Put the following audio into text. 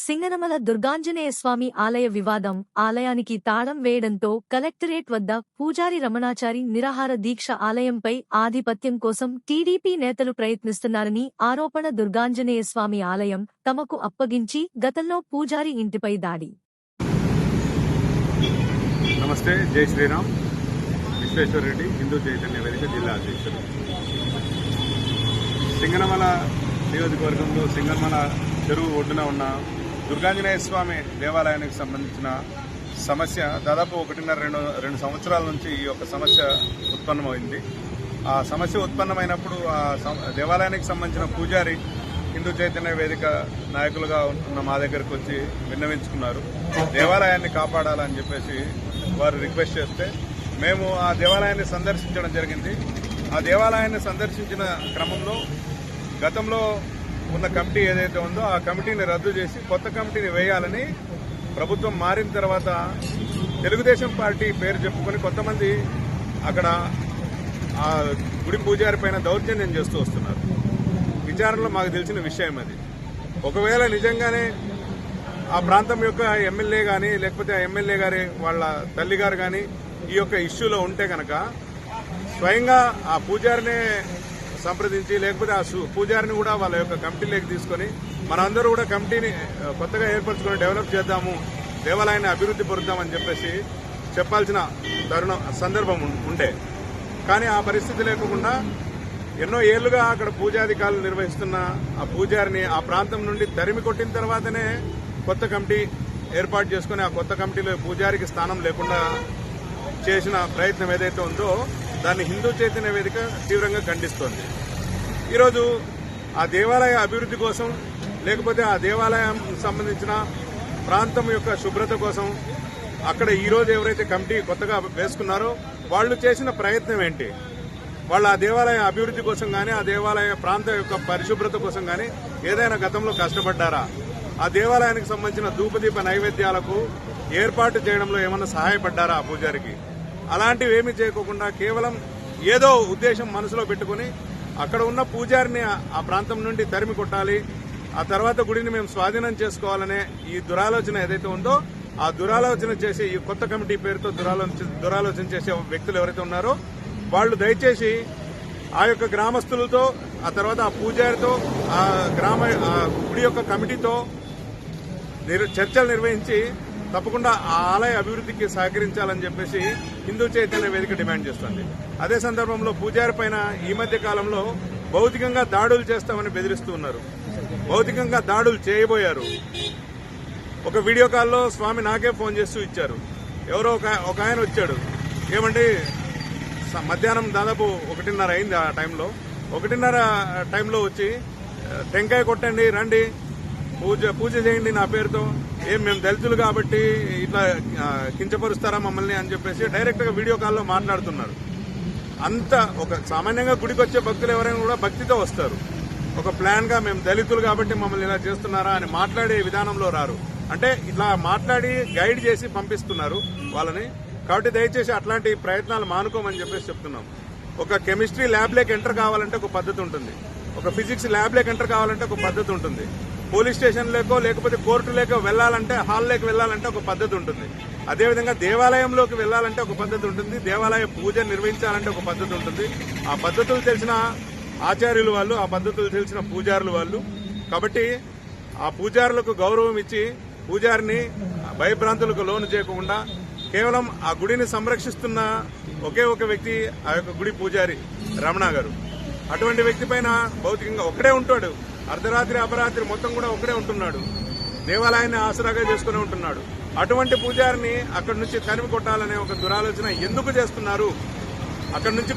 సింగనమల దుర్గాంజనేయ స్వామి ఆలయ వివాదం. ఆలయానికి తాళం వేయడంతో కలెక్టరేట్ వద్ద పూజారి రమణాచారి నిరాహార దీక్ష. ఆలయంపై ఆధిపత్యం కోసం టీడీపీ నేతలు ప్రయత్నిస్తున్నారని ఆరోపణ. దుర్గాంజనేయ స్వామి ఆలయం తమకు అప్పగించి గతంలో పూజారి ఇంటిపై దాడి. నమస్తే, జై శ్రీరామ్. విశ్వేశ్వర రెడ్డి, హిందూ చైతన్య వేదిక జిల్లా అధ్యక్షుడు. సింగనమల నియోజకవర్గంలో సింగనమల చెరువు ఒడ్డున ఉన్న దుర్గాంజనేయ స్వామి దేవాలయానికి సంబంధించిన సమస్య దాదాపు 1.5-2 సంవత్సరాల నుంచి ఈ యొక్క సమస్య ఉత్పన్నమైంది. ఆ సమస్య ఉత్పన్నమైనప్పుడు ఆ దేవాలయానికి సంబంధించిన పూజారి హిందూ చైతన్య వేదిక నాయకులుగా ఉన్న మా దగ్గరకు వచ్చి విన్నవించుకున్నారు. దేవాలయాన్ని కాపాడాలని చెప్పేసి వారు రిక్వెస్ట్ చేస్తే మేము ఆ దేవాలయాన్ని సందర్శించడం జరిగింది. ఆ దేవాలయాన్ని సందర్శించిన క్రమంలో గతంలో ఉన్న కమిటీ ఏదైతే ఉందో ఆ కమిటీని రద్దు చేసి కొత్త కమిటీని వేయాలని ప్రభుత్వం మారిన తర్వాత తెలుగుదేశం పార్టీ పేరు చెప్పుకొని కొంతమంది అక్కడ ఆ గుడి పూజారి పైన దౌర్జన్యం చేస్తూ వస్తున్నారు. విచారణలో మాకు తెలిసిన విషయం అది. ఒకవేళ నిజంగానే ఆ ప్రాంతం యొక్క ఎమ్మెల్యే కానీ లేకపోతే ఆ ఎమ్మెల్యే గారి వాళ్ళ తల్లిగారు కానీ ఈ యొక్క ఇష్యూలో ఉంటే కనుక స్వయంగా ఆ పూజారినే సంప్రదించి లేకపోతే ఆ పూజారిని కూడా వాళ్ళ యొక్క కమిటీలోకి తీసుకొని మనందరూ కూడా కమిటీని కొత్తగా ఏర్పరచుకొని డెవలప్ చేద్దాము, దేవాలయాన్ని అభివృద్ధి పొందుతామని చెప్పేసి చెప్పాల్సిన సందర్భం ఉండే. కానీ ఆ పరిస్థితి లేకుండా ఎన్నో ఏళ్లుగా అక్కడ పూజాధికారులు నిర్వహిస్తున్న ఆ పూజారిని ఆ ప్రాంతం నుండి తరిమి కొట్టిన తర్వాతనే కొత్త కమిటీ ఏర్పాటు చేసుకుని ఆ కొత్త కమిటీలో పూజారికి స్థానం లేకుండా చేసిన ప్రయత్నం ఏదైతే ఉందో దాన్ని హిందూ చైతన్య వేదిక తీవ్రంగా ఖండిస్తోంది. ఈరోజు ఆ దేవాలయ అభివృద్ధి కోసం లేకపోతే ఆ దేవాలయం సంబంధించిన ప్రాంతం యొక్క శుభ్రత కోసం అక్కడ ఈరోజు ఎవరైతే కమిటీ కొత్తగా వేసుకున్నారో వాళ్ళు చేసిన ప్రయత్నం ఏంటి? వాళ్ళు ఆ దేవాలయ అభివృద్ధి కోసం కానీ ఆ దేవాలయ ప్రాంతం యొక్క పరిశుభ్రత కోసం కానీ ఏదైనా గతంలో కష్టపడ్డారా? ఆ దేవాలయానికి సంబంధించిన ధూపదీప నైవేద్యాలకు ఏర్పాటు చేయడంలో ఏమన్నా సహాయపడ్డారా ఆ పూజారికి? అలాంటివి ఏమీ చేయకోకుండా కేవలం ఏదో ఉద్దేశం మనసులో పెట్టుకుని అక్కడ ఉన్న పూజారిని ఆ ప్రాంతం నుండి తరిమి కొట్టాలి, ఆ తర్వాత గుడిని మేము స్వాధీనం చేసుకోవాలనే ఈ దురాలోచన ఏదైతే ఉందో ఆ దురాలోచన చేసే ఈ కొత్త కమిటీ పేరుతో దురాలోచన చేసే వ్యక్తులు ఎవరైతే ఉన్నారో వాళ్ళు దయచేసి ఆ యొక్క గ్రామస్తులతో ఆ తర్వాత ఆ పూజారితో ఆ గుడి యొక్క కమిటీతో చర్చలు నిర్వహించి తప్పకుండా ఆ ఆలయ అభివృద్ధికి సహకరించాలని చెప్పేసి హిందూ చైతన్య వేదిక డిమాండ్ చేస్తుంది. అదే సందర్భంలో పూజారి పైన ఈ మధ్య కాలంలో భౌతికంగా దాడులు చేస్తామని బెదిరిస్తూ ఉన్నారు. భౌతికంగా దాడులు చేయబోయారు. ఒక వీడియో కాల్లో స్వామి నాకే ఫోన్ చేస్తూ ఇచ్చారు. ఎవరో ఒక ఆయన వచ్చాడు, ఏమండి మధ్యాహ్నం దాదాపు 1:30 అయింది. ఆ టైంలో 1:30 టైంలో వచ్చి టెంకాయ కొట్టండి, రండి పూజ చేయండి నా పేరుతో, ఏం మేము దళితులు కాబట్టి ఇట్లా కించపరుస్తారా మమ్మల్ని అని చెప్పేసి డైరెక్ట్ గా వీడియో కాల్లో మాట్లాడుతున్నారు. అంత ఒక సామాన్యంగా గుడికి వచ్చే భక్తులు ఎవరైనా కూడా భక్తితో వస్తారు. ఒక ప్లాన్ గా మేము దళితులు కాబట్టి మమ్మల్ని ఇలా చేస్తున్నారా అని మాట్లాడే విధానంలో రారు. అంటే ఇట్లా మాట్లాడి గైడ్ చేసి పంపిస్తున్నారు వాళ్ళని. కాబట్టి దయచేసి అట్లాంటి ప్రయత్నాలు మానుకోమని చెప్పేసి చెప్తున్నాం. ఒక కెమిస్ట్రీ ల్యాబ్లోకి ఎంటర్ కావాలంటే ఒక పద్ధతి ఉంటుంది, ఒక ఫిజిక్స్ ల్యాబ్లోకి ఎంటర్ కావాలంటే ఒక పద్ధతి ఉంటుంది, పోలీస్ స్టేషన్లేకో లేకపోతే కోర్టులేకో వెళ్లాలంటే హాల్లోకి వెళ్లాలంటే ఒక పద్ధతి ఉంటుంది. అదేవిధంగా దేవాలయంలోకి వెళ్లాలంటే ఒక పద్ధతి ఉంటుంది, దేవాలయ పూజ నిర్వహించాలంటే ఒక పద్ధతి ఉంటుంది. ఆ పద్ధతులు తెలిసిన ఆచార్యులు వాళ్ళు, ఆ పద్ధతులు తెలిసిన పూజారులు వాళ్ళు. కాబట్టి ఆ పూజారులకు గౌరవం ఇచ్చి పూజారిని భయభ్రాంతులకు లోను చేయకుండా కేవలం ఆ గుడిని సంరక్షిస్తున్న ఒకే ఒక వ్యక్తి ఆ యొక్క గుడి పూజారి రమణ గారు. అటువంటి వ్యక్తి పైన భౌతికంగా ఒక్కడే ఉంటాడు, అర్ధరాత్రి అపరాత్రి మొత్తం కూడా ఒక్కడే ఉంటున్నాడు, దేవాలయాన్ని ఆసరాగా చేసుకుని ఉంటున్నాడు. అటువంటి పూజారిని అక్కడి నుంచి తరిమి కొట్టాలనే ఒక దురాలోచన ఎందుకు చేస్తున్నారు? అక్కడి నుంచి